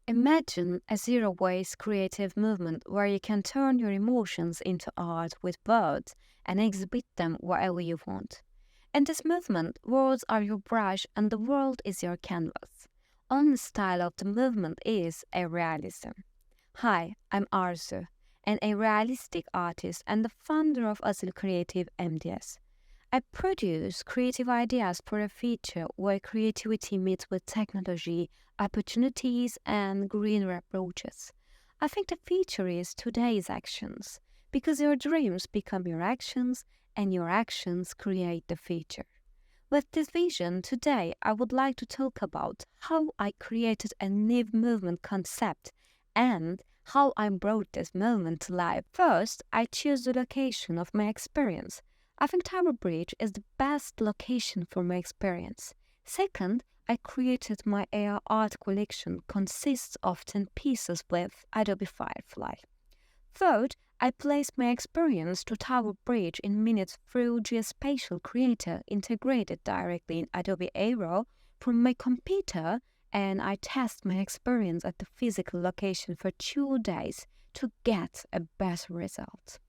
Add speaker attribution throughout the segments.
Speaker 1: Imagine a zero-waste creative movement where you can turn your emotions into art with words and exhibit them wherever you want. In this movement, words are your brush and the world is your canvas. Only style of the movement is AREAILISM. Hi, I'm Arzu, a realistic artist and the founder of Azil Creative MDS. I produce creative ideas for a future where creativity meets with technology, opportunities, and greener approaches. I think the future is today's actions, because your dreams become your actions, and your actions create the future. With this vision, today I would like to talk about how I created a new movement concept and how I brought this movement to life. First, I choose the location of my experience. I think Tower Bridge is the best location for my experience. Second, I created my AR art collection consists of 10 pieces with Adobe Firefly. Third, I placed my experience to Tower Bridge in minutes through Geospatial Creator integrated directly in Adobe Aero from my computer, and I test my experience at the physical location for 2 days to get a better result.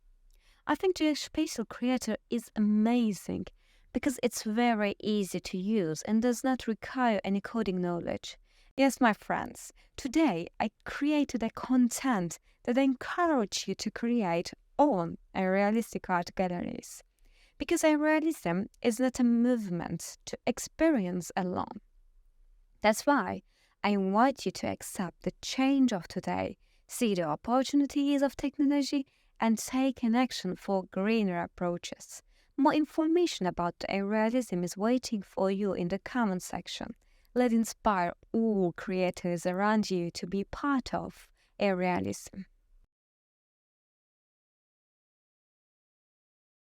Speaker 1: I think Geospatial Creator is amazing because it's very easy to use and does not require any coding knowledge. Yes, my friends, today I created a content that I encourage you to create on realistic art galleries. Because realism is not a movement to experience alone. That's why I invite you to accept the change of today, see the opportunities of technology, and take an action for greener approaches. More information about AREAILISM is waiting for you in the comment section. Let's inspire all creators around you to be part of AREAILISM.